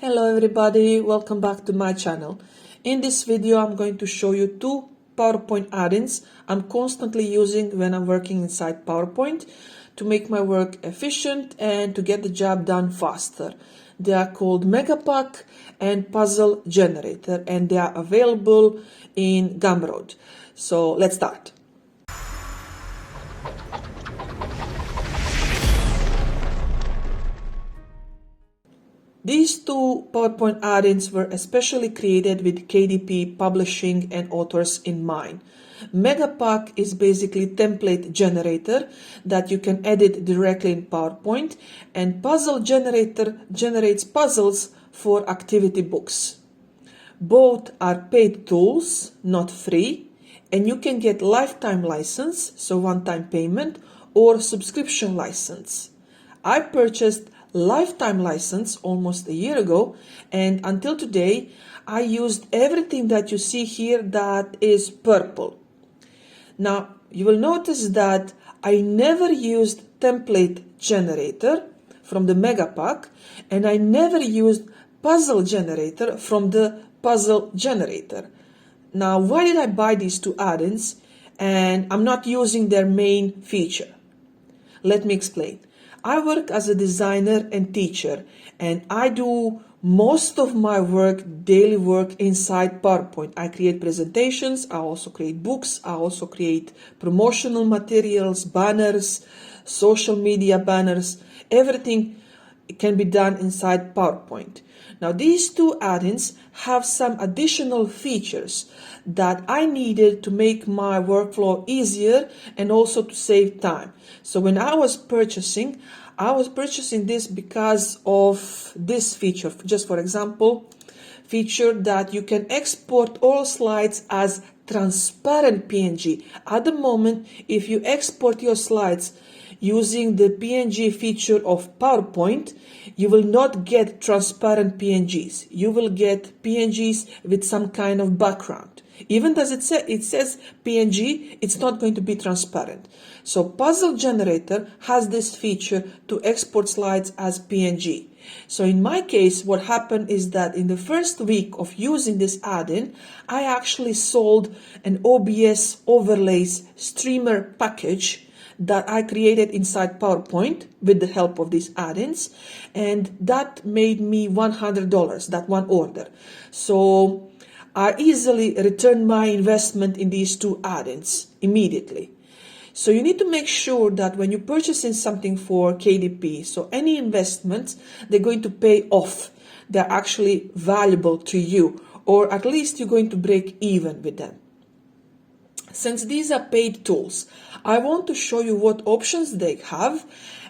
Hello everybody, welcome back to my channel. In this video I'm going to show you two PowerPoint add-ins I'm constantly using when I'm working inside PowerPoint to make my work efficient and to get the job done faster. They are called MEGAPACK and Puzzle Generator, and they are available in Gumroad. So let's start. These two PowerPoint add-ins were especially created with KDP publishing and authors in mind. MEGAPACK is basically template generator that you can edit directly in PowerPoint, and Puzzle Generator generates puzzles for activity books. Both are paid tools, not free, and you can get lifetime license, so one-time payment, or subscription license. I purchased lifetime license almost a year ago, and until today I used everything that you see here that is purple. Now you will notice that I never used template generator from the MEGAPACK, and I never used puzzle generator from the puzzle generator. Now why did I buy these two add-ins and I'm not using their main feature? Let me explain. I work as a designer and teacher, and I do most of my work, daily work, inside PowerPoint. I create presentations, I also create books, I also create promotional materials, banners, social media banners. Everything can be done inside PowerPoint. Now these two add-ins have some additional features that I needed to make my workflow easier and also to save time. So when I was purchasing this because of this feature. Just for example, feature that you can export all slides as transparent PNG. At the moment, if you export your slides using the PNG feature of PowerPoint, you will not get transparent PNGs. You will get PNGs with some kind of background. Even though it says PNG, it's not going to be transparent. So Puzzle Generator has this feature to export slides as PNG. So in my case, what happened is that in the first week of using this add-in, I actually sold an OBS overlays streamer package that I created inside PowerPoint with the help of these add-ins, and that made me $100, that one order. So I easily returned my investment in these two add-ins immediately. So you need to make sure that when you're purchasing something for KDP, so any investments, they're going to pay off. They're actually valuable to you, or at least you're going to break even with them. Since these are paid tools, I want to show you what options they have,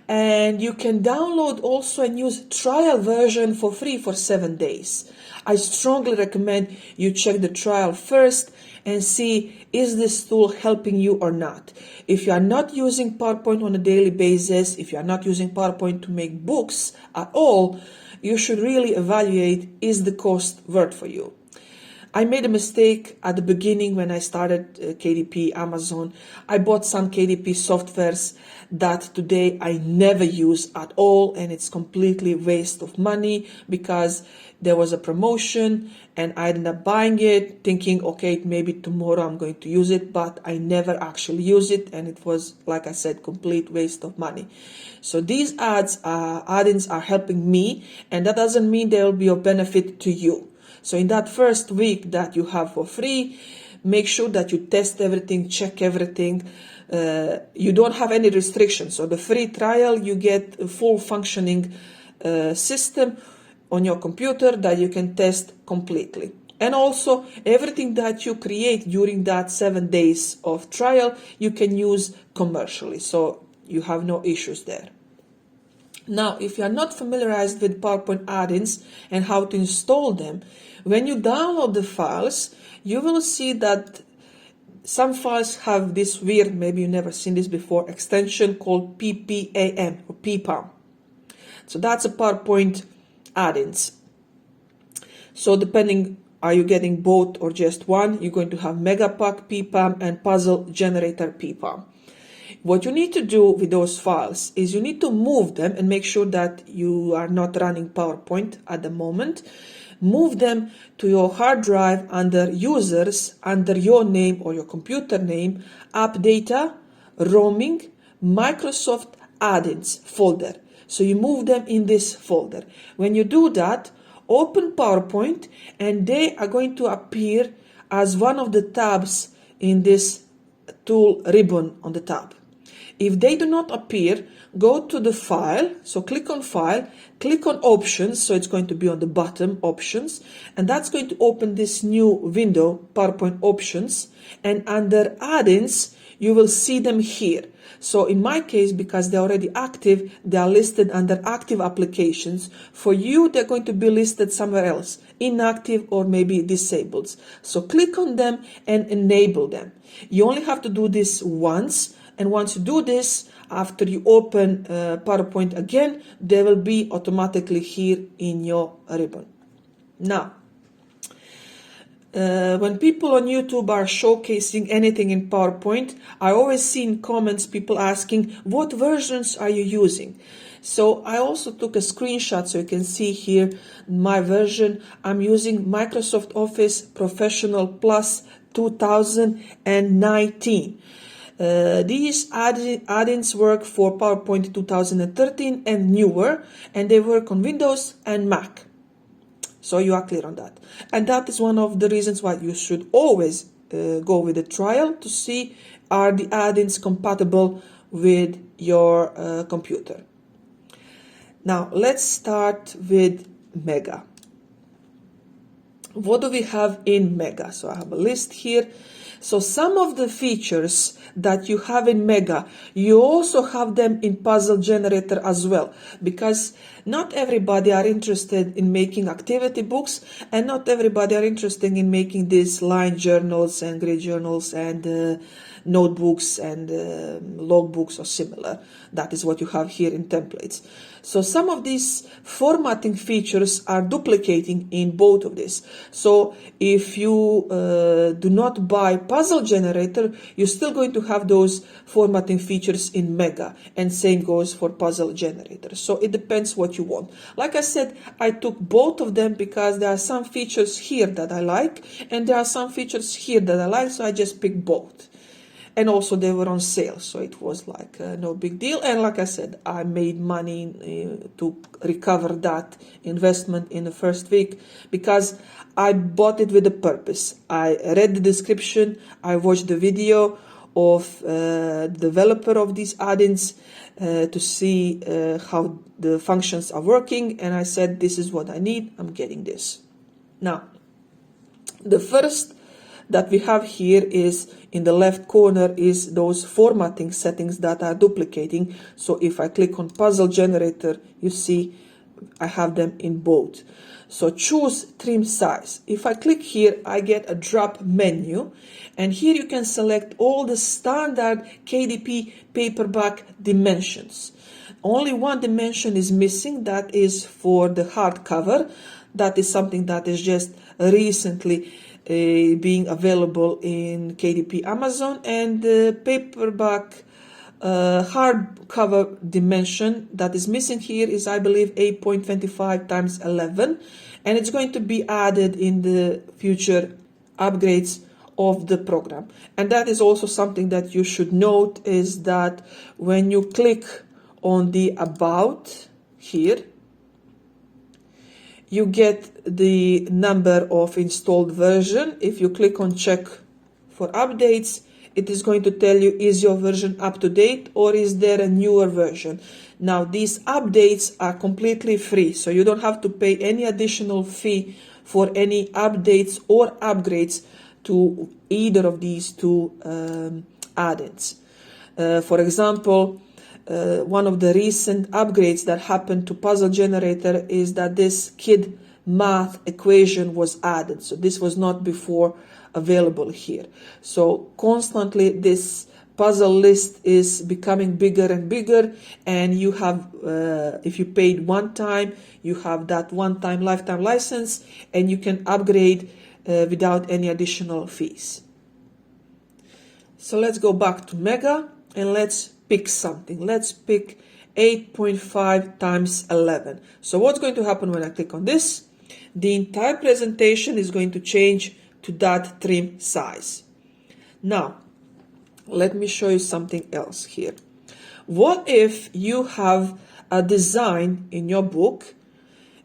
and you can download also and use trial version for free for 7 days. I strongly recommend you check the trial first and see, is this tool helping you or not? If you are not using PowerPoint on a daily basis, if you are not using PowerPoint to make books at all, you should really evaluate, is the cost worth for you? I made a mistake at the beginning when I started KDP, Amazon. I bought some KDP softwares that today I never use at all, and it's completely waste of money because there was a promotion and I ended up buying it thinking, okay, maybe tomorrow I'm going to use it, but I never actually use it, and it was, like I said, complete waste of money. So these add-ins are helping me, and that doesn't mean they will be of benefit to you. So in that first week that you have for free, make sure that you test everything, check everything. You don't have any restrictions. So the free trial, you get a full functioning system on your computer that you can test completely. And also everything that you create during that 7 days of trial, you can use commercially. So you have no issues there. Now, if you are not familiarized with PowerPoint add-ins and how to install them, when you download the files, you will see that some files have this weird, maybe you've never seen this before, extension called PPAM or PPAM. So that's a PowerPoint add-ins. So depending, are you getting both or just one, you're going to have MEGAPACK PPAM and Puzzle Generator PPAM. What you need to do with those files is you need to move them and make sure that you are not running PowerPoint at the moment. Move them to your hard drive under Users, under your name or your computer name, App Data, Roaming, Microsoft Add-ins folder. So you move them in this folder. When you do that, open PowerPoint and they are going to appear as one of the tabs in this tool ribbon on the tab. If they do not appear, go to the file, so click on file, click on options, so it's going to be on the bottom, options, and that's going to open this new window, PowerPoint options, and under add-ins, you will see them here. So in my case, because they're already active, they are listed under active applications. For you, they're going to be listed somewhere else, inactive or maybe disabled. So click on them and enable them. You only have to do this once. And once you do this, after you open PowerPoint again, they will be automatically here in your ribbon. Now, when people on YouTube are showcasing anything in PowerPoint, I always see in comments people asking, what versions are you using? So I also took a screenshot so you can see here my version. I'm using Microsoft Office Professional Plus 2019. These add-ins work for PowerPoint 2013 and newer, and they work on Windows and Mac. So you are clear on that. And that is one of the reasons why you should always go with a trial to see are the add-ins compatible with your computer. Now let's start with Mega. What do we have in Mega? So I have a list here. So some of the features that you have in Mega, you also have them in Puzzle Generator as well, because not everybody are interested in making activity books, and not everybody are interested in making these line journals and grid journals and notebooks and logbooks or similar. That is what you have here in templates. So some of these formatting features are duplicating in both of these. So if you do not buy Puzzle Generator, you're still going to have those formatting features in Mega, and same goes for Puzzle Generator. So it depends what you want. Like I said, I took both of them because there are some features here that I like, and there are some features here that I like, so I just picked both. And also they were on sale, so it was like no big deal. And like I said, I made money to recover that investment in the first week because I bought it with a purpose. I read the description, I watched the video of the developer of these add-ins to see how the functions are working, and I said, this is what I need, I'm getting this. Now, the first that we have here is in the left corner is those formatting settings that are duplicating. So if I click on Puzzle Generator, you see I have them in both. So choose trim size. If I click here, I get a drop menu, and here you can select all the standard KDP paperback dimensions. Only one dimension is missing, that is for the hardcover. That is something that is just recently being available in KDP Amazon, and the paperback hardcover dimension that is missing here is, I believe, 8.25 times 11, and it's going to be added in the future upgrades of the program. And that is also something that you should note, is that when you click on the About here, you get the number of installed version. If you click on Check For updates, it is going to tell you, is your version up to date or is there a newer version? Now, these updates are completely free, so you don't have to pay any additional fee for any updates or upgrades to either of these two add-ins. For example, one of the recent upgrades that happened to Puzzle Generator is that this kid math equation was added. So this was not before available here. So constantly this puzzle list is becoming bigger and bigger, and you have, if you paid one time, you have that one-time lifetime license, and you can upgrade without any additional fees. So let's go back to Mega and let's pick something. Let's pick 8.5 times 11. So what's going to happen when I click on this? The entire presentation is going to change to that trim size. Now, let me show you something else here. What if you have a design in your book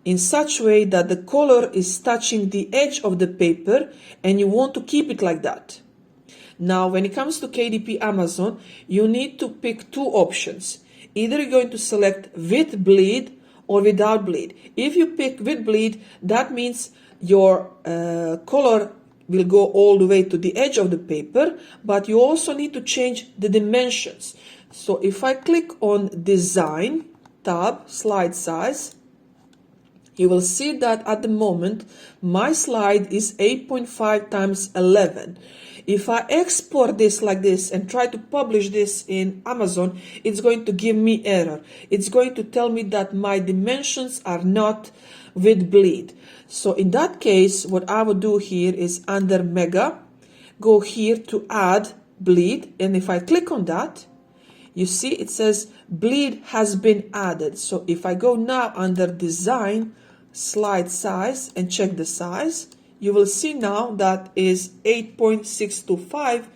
in such a way that the color is touching the edge of the paper and you want to keep it like that? Now, when it comes to KDP Amazon, you need to pick two options. Either you're going to select with bleed or without bleed. If you pick with bleed, that means your color will go all the way to the edge of the paper, but you also need to change the dimensions. So if I click on Design, tab, Slide Size, you will see that at the moment my slide is 8.5 times 11. If I export this like this and try to publish this in Amazon, it's going to give me error. It's going to tell me that my dimensions are not with bleed. So in that case, what I would do here is under Mega, go here to add bleed, and if I click on that, you see it says bleed has been added. So if I go now under Design, Slide Size, and check the size, you will see now that is 8.625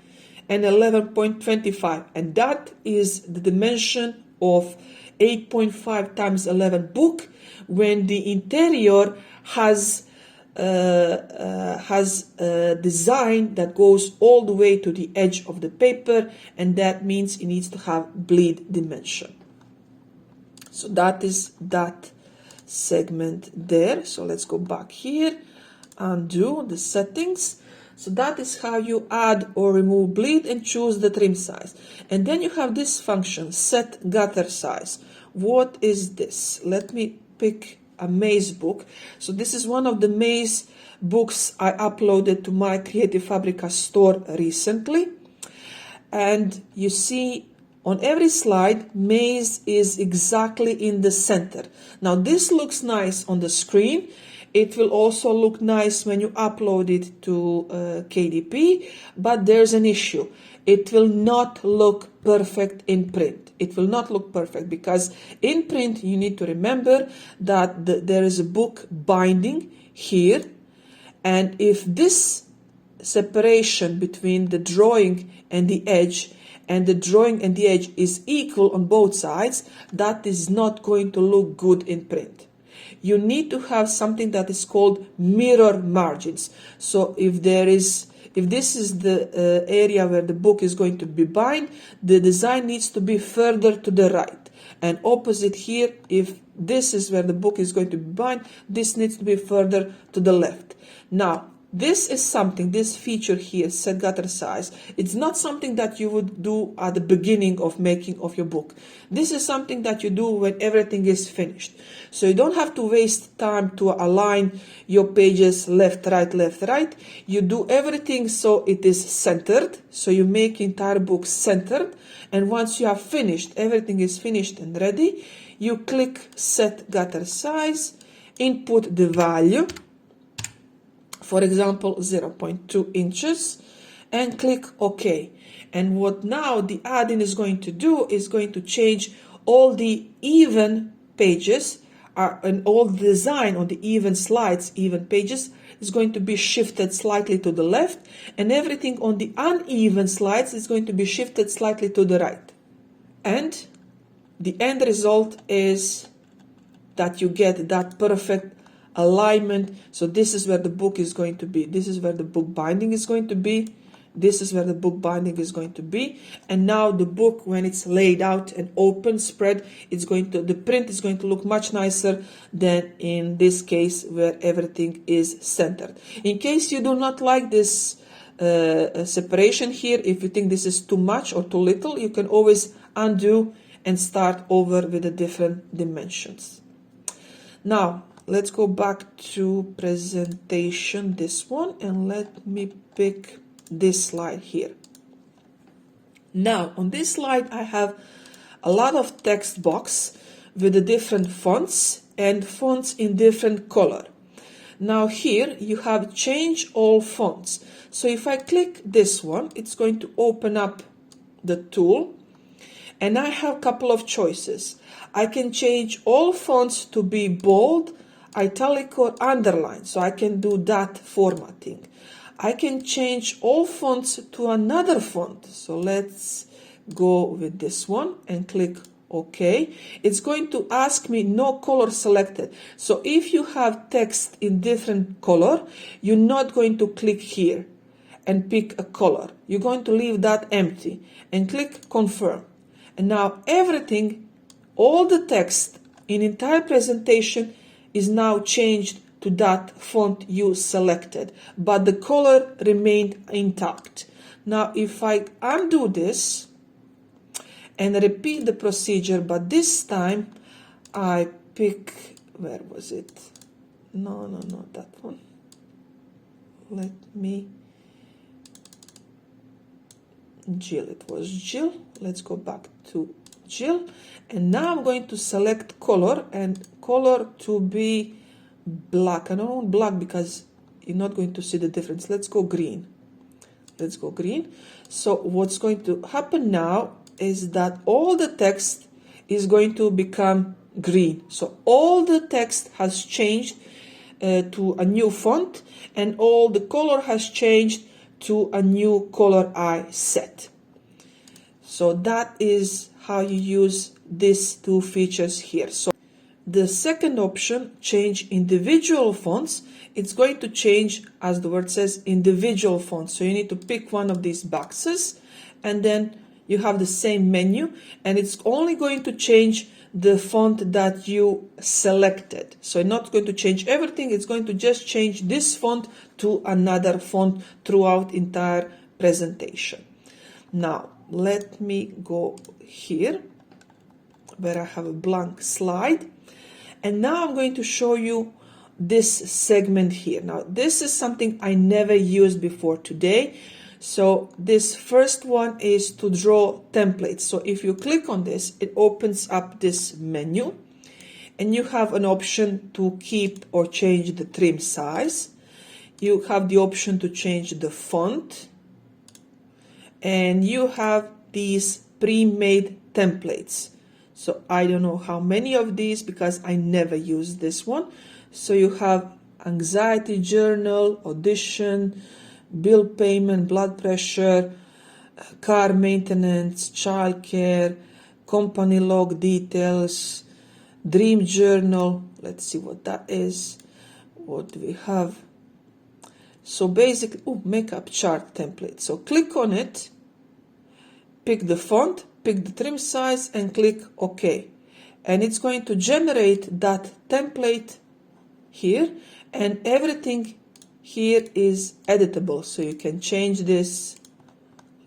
and 11.25, and that is the dimension of 8.5 times 11 book when the interior has a design that goes all the way to the edge of the paper, and that means it needs to have bleed dimension. So that is that segment there. So let's go back here, undo the settings. So that is how you add or remove bleed and choose the trim size. And then you have this function, set gutter size. What is this? Let me pick a maze book. So this is one of the maze books I uploaded to my Creative Fabrica store recently. And you see on every slide, maze is exactly in the center. Now this looks nice on the screen. It will also look nice when you upload it to KDP, but there's an issue. It will not look perfect in print. It will not look perfect because in print you need to remember that there is a book binding here, and if this separation between the drawing and the edge and the drawing and the edge is equal on both sides, that is not going to look good in print. You need to have something that is called mirror margins. So if this is the area where the book is going to be bind, the design needs to be further to the right. And opposite here, if this is where the book is going to be bind, this needs to be further to the left. Now, this is something, this feature here, set gutter size, it's not something that you would do at the beginning of making of your book. This is something that you do when everything is finished. So you don't have to waste time to align your pages left, right. You do everything so it is centered. So you make entire book centered. And once you have finished, everything is finished and ready, you click set gutter size, input the value, for example 0.2 inches, and click OK. And what now the add-in is going to do is going to change all the even pages and all the design on the even slides, even pages is going to be shifted slightly to the left, and everything on the uneven slides is going to be shifted slightly to the right. And the end result is that you get that perfect alignment. So this is where the book is going to be. This is where the book binding is going to be. This is where the book binding is going to be. And now the book, when it's laid out and open, spread, the print is going to look much nicer than in this case where everything is centered. In case you do not like this separation here, if you think this is too much or too little, you can always undo and start over with the different dimensions. Now, let's go back to presentation, this one, and let me pick this slide here. Now, on this slide, I have a lot of text box with the different fonts and fonts in different color. Now here you have change all fonts. So if I click this one, it's going to open up the tool, and I have a couple of choices. I can change all fonts to be bold, italic, or underline, so I can do that formatting. I can change all fonts to another font, so let's go with this one and click OK. It's going to ask me no color selected. So if you have text in different color, you're not going to click here and pick a color. You're going to leave that empty and click confirm. And now everything, all the text in entire presentation is now changed to that font you selected, but the color remained intact. Now if I undo this and repeat the procedure, but this time I pick, where was it? No, that one. Let me, Jill, it was Jill. Let's go back to Jill. And now I'm going to select color, and color to be black. I don't want black because you're not going to see the difference. Let's go green. Let's go green. So what's going to happen now is that all the text is going to become green. So all the text has changed to a new font, and all the color has changed to a new color eye set. So that is how you use these two features here. So the second option, change individual fonts, it's going to change, as the word says, individual fonts. So you need to pick one of these boxes, and then you have the same menu, and it's only going to change the font that you selected. So it's not going to change everything, it's going to just change this font to another font throughout entire presentation. Now, let me go here, where I have a blank slide. And now I'm going to show you this segment here. Now, this is something I never used before today. So this first one is to draw templates. So if you click on this, it opens up this menu, and you have an option to keep or change the trim size. You have the option to change the font, and you have these pre-made templates. So I don't know how many of these because I never used this one. So you have anxiety journal, audition, bill payment, blood pressure, car maintenance, childcare, company log details, dream journal. Let's see what that is. What do we have? So basically, makeup chart template. So click on it, pick the font, pick the trim size, and click OK. And it's going to generate that template here, and everything here is editable. So you can change this.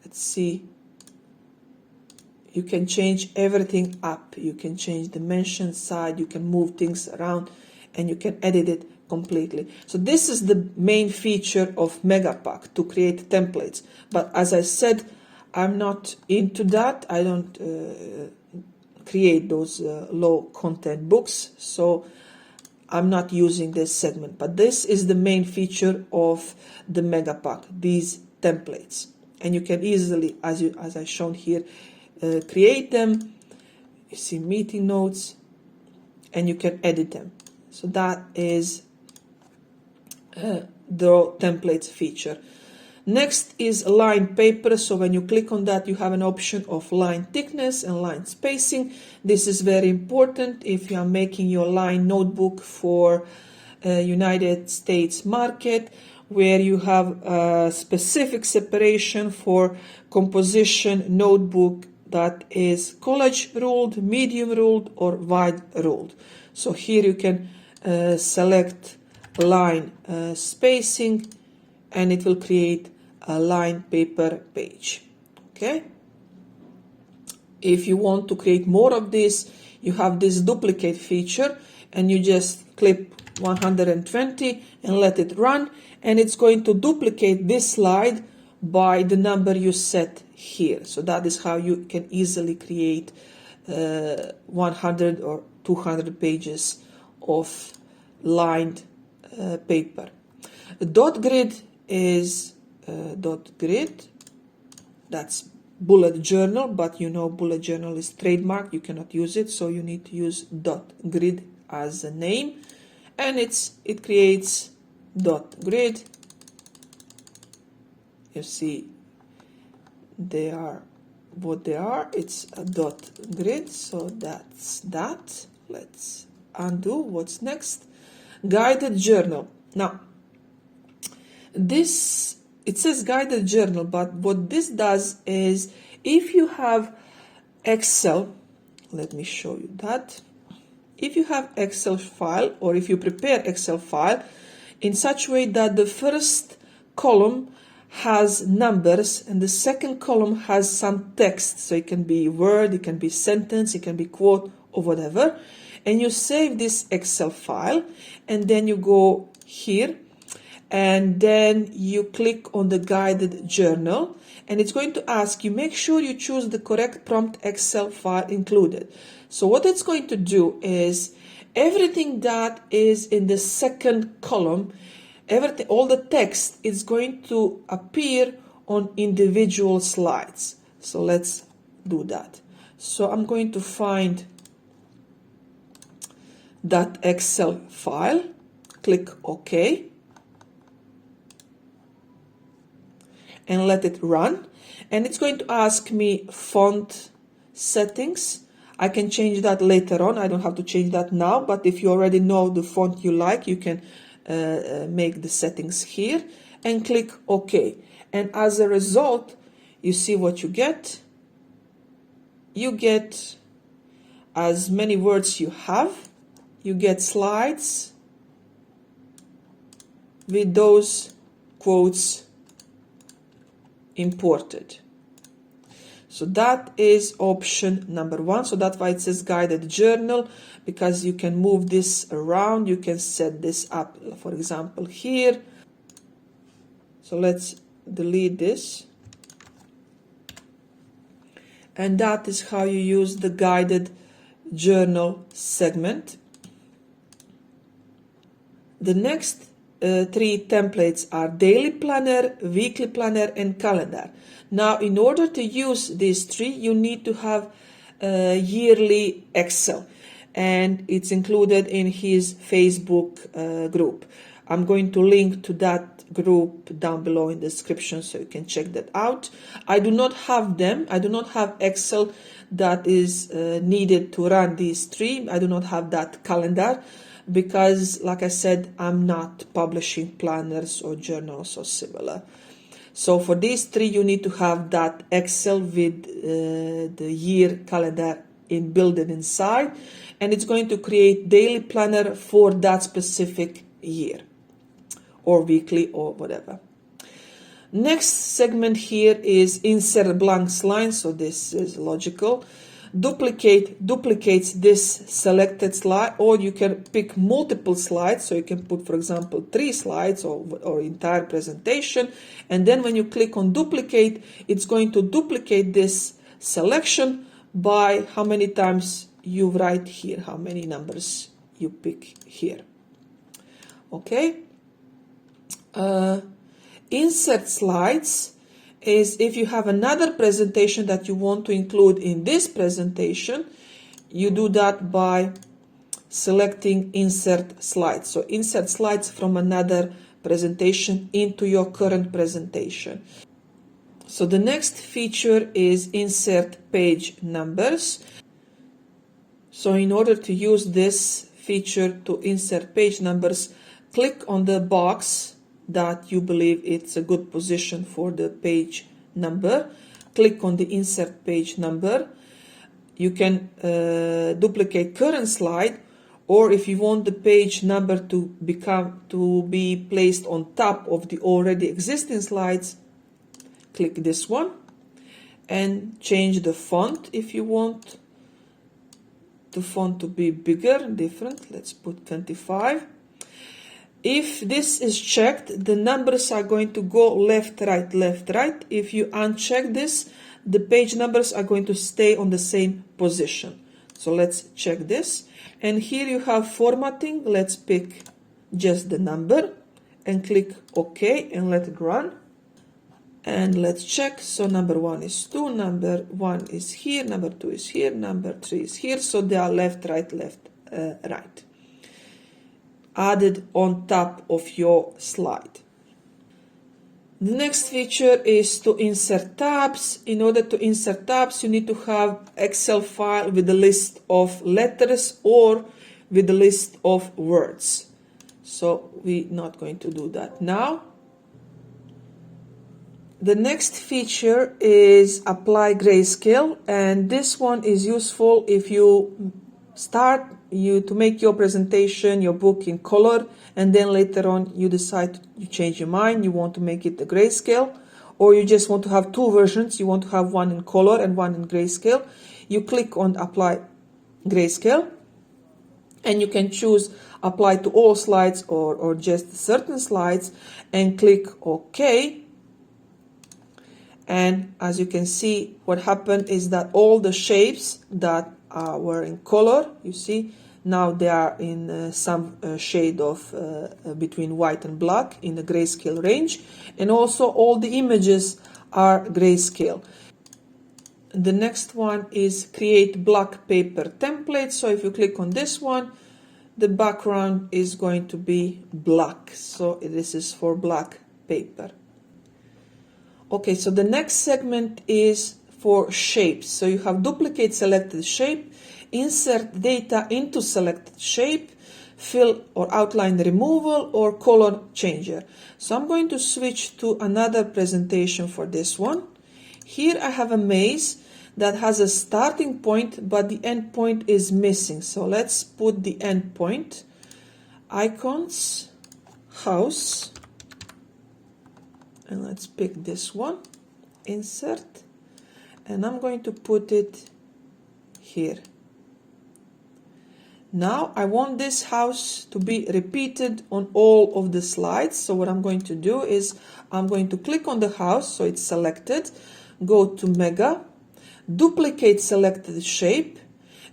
Let's see. You can change everything up. You can change dimension, side, you can move things around, and you can edit it completely. So this is the main feature of MEGAPACK, to create templates. But as I said, I'm not into that. I don't create those low content books, so I'm not using this segment. But this is the main feature of the MEGAPACK, these templates. And you can easily, as I shown here, create them. You see meeting notes, and you can edit them. So that is the templates feature. Next is line paper. So when you click on that, you have an option of line thickness and line spacing. This is very important if you are making your line notebook for United States market, where you have a specific separation for composition notebook that is college ruled, medium ruled, or wide ruled. So here you can select line spacing, and it will create a line paper page. Okay. If you want to create more of this, you have this duplicate feature, and you just click 120 and let it run, and it's going to duplicate this slide by the number you set here. So that is how you can easily create 100 or 200 pages of lined paper. Dot grid is dot grid, that's bullet journal, but you know bullet journal is trademark, you cannot use it, so you need to use dot grid as a name, and it creates dot grid. You see they are what they are, it's a dot grid, so that's that. Let's undo. What's next? Guided journal. Now this, it says guided journal, but what this does is, if you have Excel, let me show you that. If you have Excel file, or if you prepare Excel file in such a way that the first column has numbers and the second column has some text, so it can be word, it can be sentence, it can be quote, or whatever, and you save this Excel file, and then you go here, and then you click on the guided journal, and it's going to ask you, make sure you choose the correct prompt Excel file included. So what it's going to do is, everything that is in the second column, everything, all the text is going to appear on individual slides. So let's do that. So I'm going to find that Excel file, click OK, and let it run, and it's going to ask me font settings. I can change that later on, I don't have to change that now, but if you already know the font you like, you can make the settings here and click OK. And as a result, you see what you get. You get as many words you have, you get slides with those quotes imported. So that is option number one. So that's why it says guided journal, because you can move this around. You can set this up, for example, here. So let's delete this. And that is how you use the guided journal segment. The next three templates are daily planner, weekly planner, and calendar. Now, in order to use these three, you need to have yearly Excel, and it's included in his Facebook group. I'm going to link to that group down below in the description, so you can check that out. I do not have them. I do not have Excel that is needed to run these three. I do not have that calendar, because, like I said, I'm not publishing planners or journals or similar. So for these three, you need to have that Excel with the year calendar built inside, and it's going to create daily planner for that specific year, or weekly, or whatever. Next segment here is insert blank lines, so this is logical. Duplicates this selected slide, or you can pick multiple slides, so you can put, for example, 3 slides or entire presentation, and then when you click on duplicate, it's going to duplicate this selection by how many times you write here, how many numbers you pick here. Okay. Insert slides is if you have another presentation that you want to include in this presentation, you do that by selecting insert slides. So insert slides from another presentation into your current presentation. So the next feature is insert page numbers. So in order to use this feature to insert page numbers, click on the box that you believe it's a good position for the page number. Click on the insert page number. You can duplicate current slide, or if you want the page number to be placed on top of the already existing slides, click this one and change the font if you want the font to be bigger, different. Let's put 25. If this is checked, the numbers are going to go left, right, left, right. If you uncheck this, the page numbers are going to stay on the same position. So let's check this. And here you have formatting. Let's pick just the number and click OK and let it run. And let's check. So number 1 is 2, number 1 is here, number 2 is here, number 3 is here. So they are left, right, left, right. Added on top of your slide. The next feature is to insert tabs. In order to insert tabs, you need to have Excel file with a list of letters or with a list of words. So we're not going to do that now. The next feature is apply grayscale, and this one is useful if you start to make your presentation, your book in color, and then later on you decide you change your mind, you want to make it a grayscale, or you just want to have two versions, you want to have one in color and one in grayscale. You click on apply grayscale, and you can choose apply to all slides or just certain slides, and click OK. And as you can see, what happened is that all the shapes that were in color, you see, now they are in some shade of between white and black in the grayscale range. And also all the images are grayscale. The next one is create black paper template. So if you click on this one, the background is going to be black. So this is for black paper. Okay, so the next segment is for shapes. So you have duplicate selected shape, insert data into selected shape, fill or outline removal, or color changer. So I'm going to switch to another presentation for this one. Here I have a maze that has a starting point, but the end point is missing. So let's put the end point. Icons, house. And let's pick this one, insert, and I'm going to put it here. Now I want this house to be repeated on all of the slides. So what I'm going to do is I'm going to click on the house, so it's selected, go to Mega, duplicate selected shape,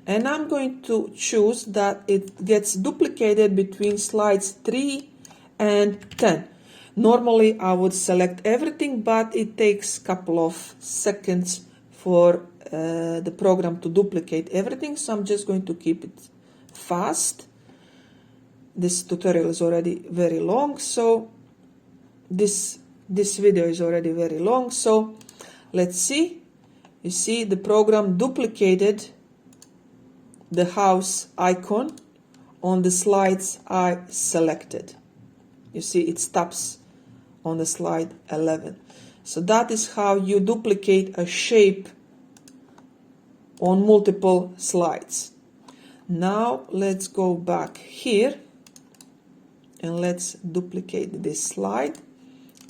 and I'm going to choose that it gets duplicated between slides 3 and 10. Normally I would select everything, but it takes a couple of seconds for the program to duplicate everything, so I'm just going to keep it fast. This tutorial is already very long, so this video is already very long, so let's see. You see the program duplicated the house icon on the slides I selected. You see it stops on the slide 11. So that is how you duplicate a shape on multiple slides. Now let's go back here and let's duplicate this slide.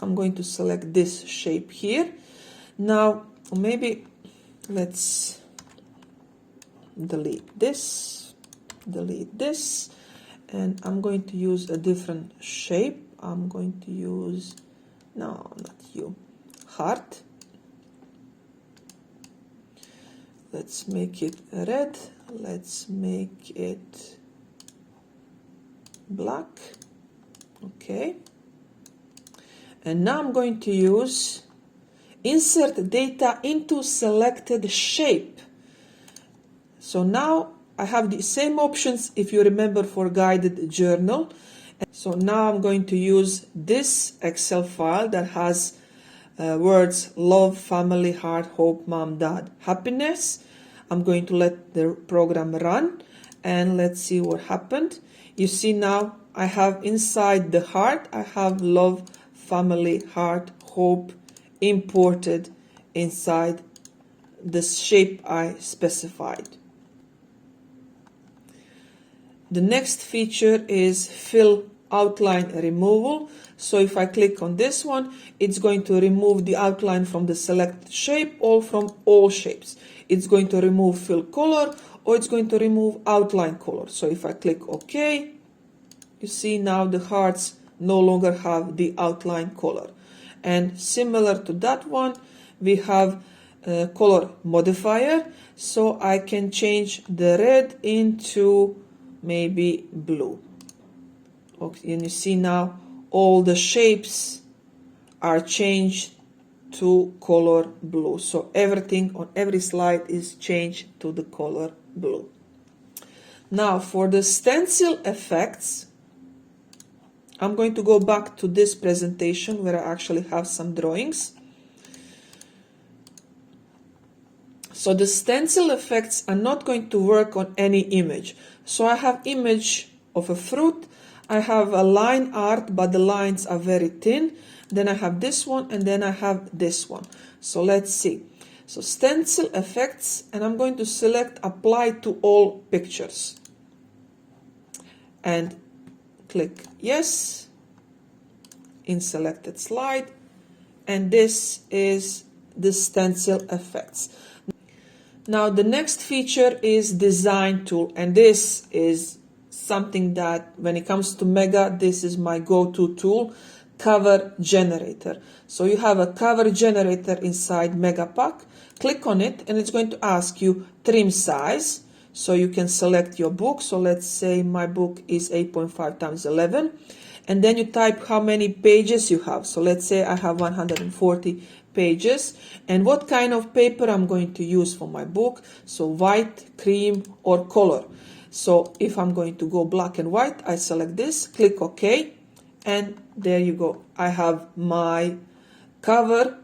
I'm going to select this shape here. Now maybe let's delete this, and I'm going to use a different shape. I'm going to use, no, not you, heart. Let's make it red. Let's make it black. Okay. And now I'm going to use insert data into selected shape. So now I have the same options if you remember for guided journal. So now I'm going to use this Excel file that has words love, family, heart, hope, mom, dad, happiness. I'm going to let the program run and let's see what happened. You see now I have inside the heart, I have love, family, heart, hope imported inside the shape I specified. The next feature is fill outline removal. So if I click on this one, it's going to remove the outline from the selected shape or from all shapes. It's going to remove fill color or it's going to remove outline color. So if I click OK, you see now the hearts no longer have the outline color. And similar to that one, we have a color modifier. So I can change the red into maybe blue. Okay, and you see now all the shapes are changed to color blue. So everything on every slide is changed to the color blue. Now for the stencil effects, I'm going to go back to this presentation where I actually have some drawings. So the stencil effects are not going to work on any image. So I have image of a fruit, I have a line art, but the lines are very thin. Then I have this one, and then I have this one. So let's see. So stencil effects, and I'm going to select apply to all pictures. And click yes in selected slide. And this is the stencil effects. Now the next feature is design tool, and this is something that when it comes to Mega, this is my go-to tool, cover generator. So you have a cover generator inside MEGAPACK. Click on it and it's going to ask you trim size. So you can select your book. So let's say my book is 8.5 times 11. And then you type how many pages you have. So let's say I have 140 pages. And what kind of paper I'm going to use for my book. So white, cream, or color. So if I'm going to go black and white, I select this, click OK, and there you go. I have my cover,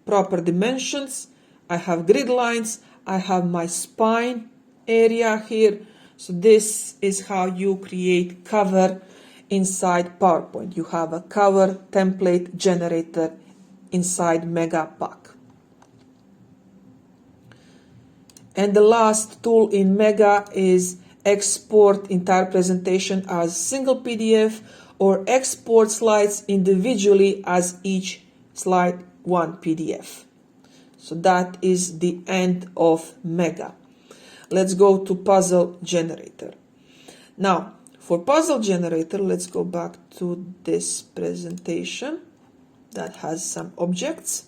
proper dimensions, I have grid lines, I have my spine area here. So this is how you create cover inside PowerPoint. You have a cover template generator inside MEGAPACK. And the last tool in Mega is export entire presentation as single PDF or export slides individually as each slide one PDF. So that is the end of Mega. Let's go to puzzle generator. Now for puzzle generator, let's go back to this presentation that has some objects.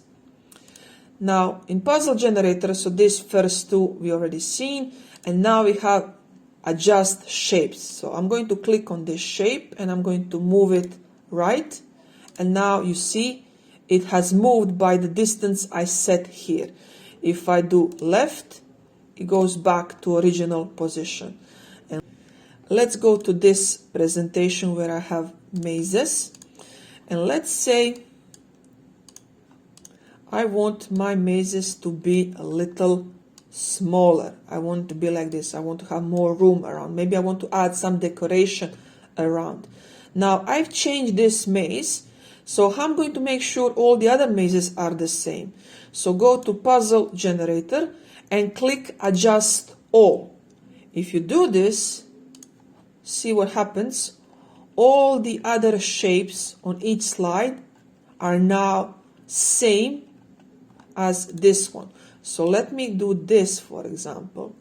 Now in puzzle generator, so this first two we already seen, and now we have adjust shapes. So I'm going to click on this shape and I'm going to move it right, and now you see it has moved by the distance I set here. If I do left, it goes back to original position. And let's go to this presentation where I have mazes, and let's say I want my mazes to be a little smaller. I want to be like this. I want to have more room around. Maybe I want to add some decoration around. Now I've changed this maze, so I'm going to make sure all the other mazes are the same. So go to puzzle generator and click adjust all. If you do this, see what happens. All the other shapes on each slide are now same as this one. So let me do this, for example,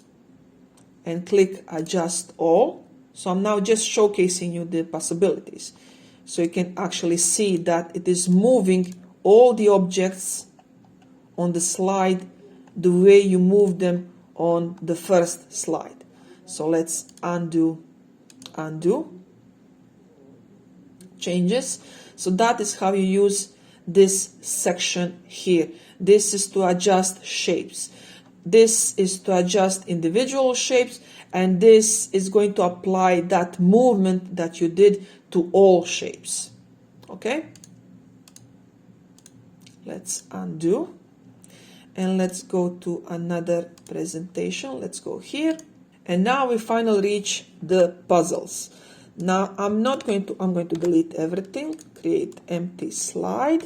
and click adjust all. So I'm now just showcasing you the possibilities. So you can actually see that it is moving all the objects on the slide the way you move them on the first slide. So let's undo changes. So that is how you use this section here. This is to adjust shapes. This is to adjust individual shapes, and this is going to apply that movement that you did to all shapes. Okay? Let's undo. And let's go to another presentation. Let's go here. And now we finally reach the puzzles. Now I'm going to delete everything, create empty slide.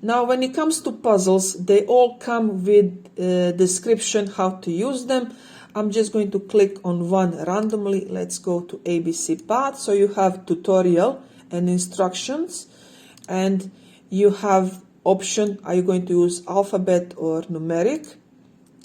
Now when it comes to puzzles, they all come with a description how to use them. I'm just going to click on one randomly. Let's go to ABC path. So you have tutorial and instructions, and you have option, are you going to use alphabet or numeric?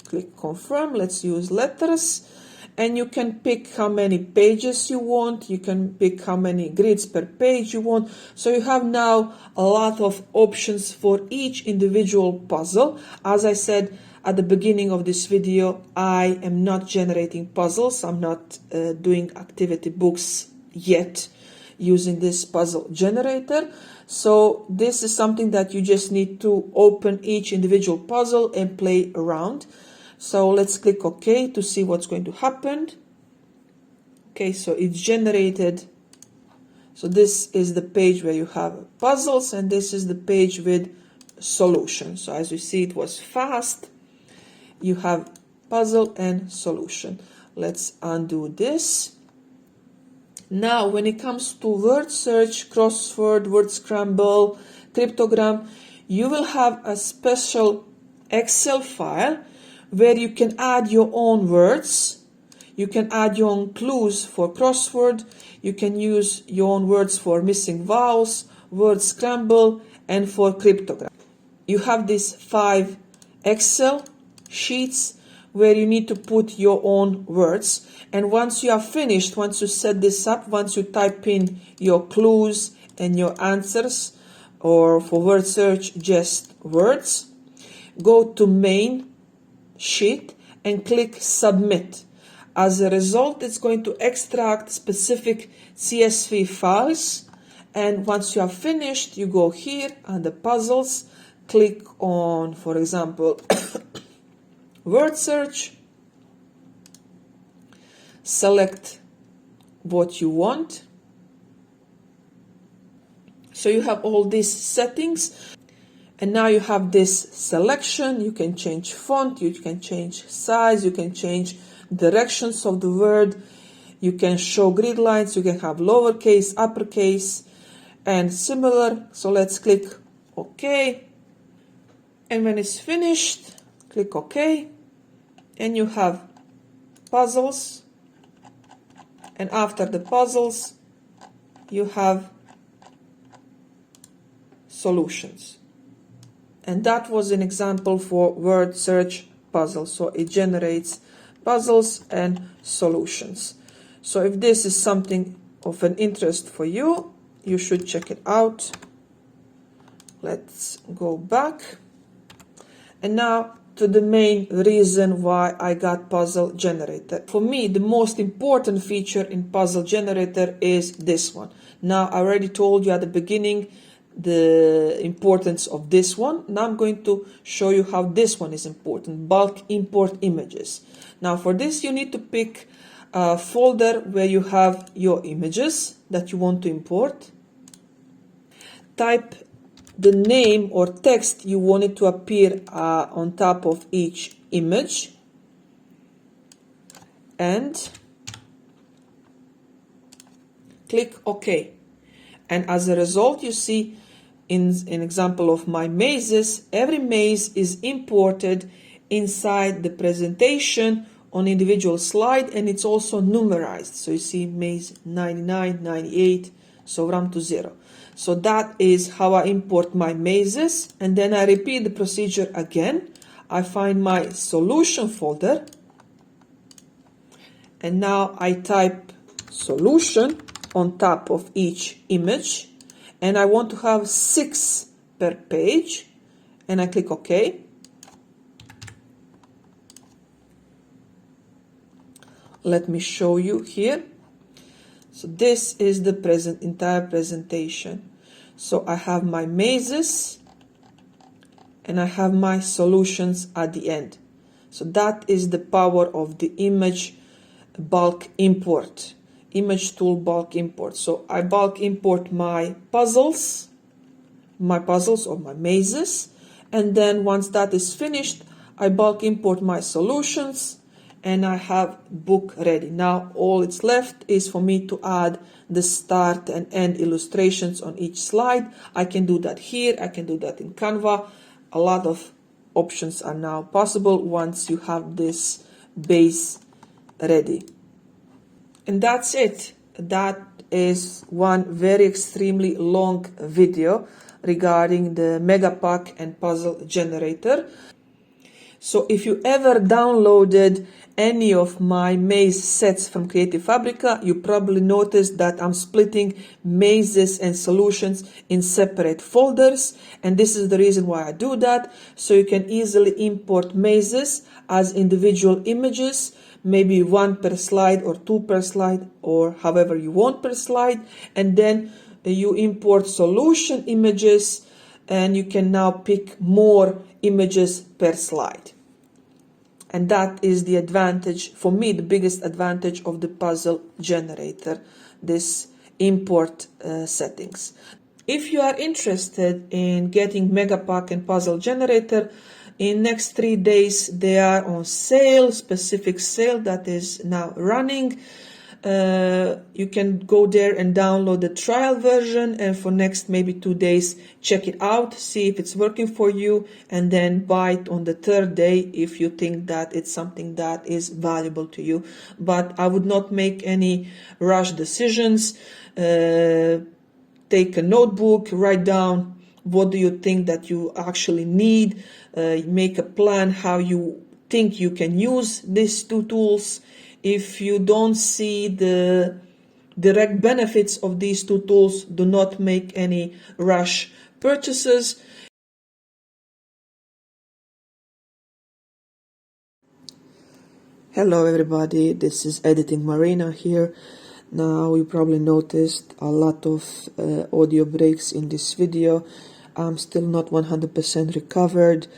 Click confirm. Let's use letters. And you can pick how many pages you want. You can pick how many grids per page you want. So you have now a lot of options for each individual puzzle. As I said at the beginning of this video, I am not generating puzzles. I'm not doing activity books yet using this puzzle generator. So this is something that you just need to open each individual puzzle and play around. So let's click OK to see what's going to happen. Okay, so it's generated. So this is the page where you have puzzles, and this is the page with solution. So as you see, it was fast. You have puzzle and solution. Let's undo this. Now, when it comes to word search, crossword, word scramble, cryptogram, you will have a special Excel file where you can add your own words. You can add your own clues for crossword. You can use your own words for missing vowels, word scramble, and for cryptogram. You have these 5 Excel sheets where you need to put your own words. And once you are finished, once you set this up, once you type in your clues and your answers, or for word search, just words, go to main sheet and click submit. As a result, it's going to extract specific CSV files, and once you are finished, you go here on the puzzles, click on, for example, word search, select what you want. So you have all these settings. And now you have this selection. You can change font, you can change size, you can change directions of the word, you can show grid lines, you can have lowercase, uppercase, and similar. So let's click OK. And when it's finished, click OK. And you have puzzles. And after the puzzles, you have solutions. And that was an example for word search puzzle. So it generates puzzles and solutions. So if this is something of an interest for you, you should check it out. Let's go back. And now to the main reason why I got puzzle generator. For me, the most important feature in puzzle generator is this one. Now, I already told you at the beginning the importance of this one. Now I'm going to show you how this one is important, bulk import images. Now for this you need to pick a folder where you have your images that you want to import. Type the name or text you want it to appear on top of each image, and click OK. And as a result, you see in an example of my mazes, every maze is imported inside the presentation on individual slide, and it's also numerized. So you see maze 99, 98, so run to 0. So that is how I import my mazes, and then I repeat the procedure again. I find my solution folder, and now I type solution on top of each image, and I want to have 6 per page, and I click OK. Let me show you here. So this is the entire presentation. So I have my mazes and I have my solutions at the end. So that is the power of the image bulk import. Image tool bulk import. So I bulk import my puzzles or my mazes, and then once that is finished, I bulk import my solutions, and I have book ready. Now all it's left is for me to add the start and end illustrations on each slide. I can do that here, I can do that in Canva. A lot of options are now possible once you have this base ready. And that's it. That is one very extremely long video regarding the MEGAPACK and puzzle generator. So if you ever downloaded any of my maze sets from Creative Fabrica, you probably noticed that I'm splitting mazes and solutions in separate folders, and this is the reason why I do that, so you can easily import mazes as individual images, maybe one per slide or two per slide, or however you want per slide, and then you import solution images, and you can now pick more images per slide. And that is the advantage, for me, the biggest advantage of the puzzle generator, this import settings. If you are interested in getting MEGAPACK and puzzle generator, in next 3 days they are on sale, specific sale that is now running. You can go there and download the trial version, and for next maybe 2 days check it out, see if it's working for you, and then buy it on the 3rd day if you think that it's something that is valuable to you. But I would not make any rush decisions. Take a notebook, write down what do you think that you actually need, make a plan how you think you can use these two tools. If you don't see the direct benefits of these two tools, do not make any rush purchases. Hello everybody, this is Editing Marina here. Now you probably noticed a lot of audio breaks in this video. I'm still not 100% recovered.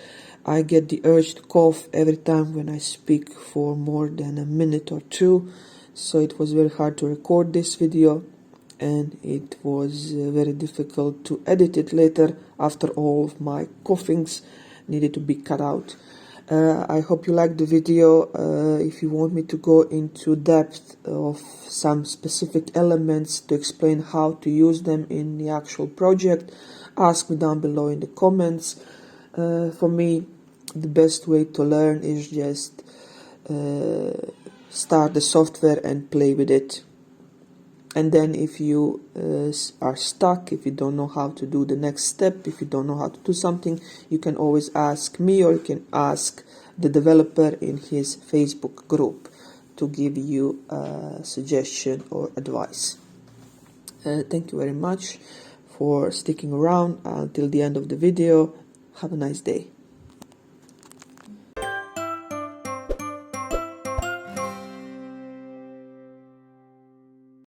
I get the urge to cough every time when I speak for more than a minute or two, so it was very hard to record this video, and it was very difficult to edit it later after all of my coughings needed to be cut out. I hope you liked the video. If you want me to go into depth of some specific elements to explain how to use them in the actual project, ask me down below in the comments. For me, the best way to learn is just start the software and play with it. And then if you are stuck, if you don't know how to do the next step, if you don't know how to do something, you can always ask me, or you can ask the developer in his Facebook group to give you a suggestion or advice. Thank you very much for sticking around until the end of the video. Have a nice day.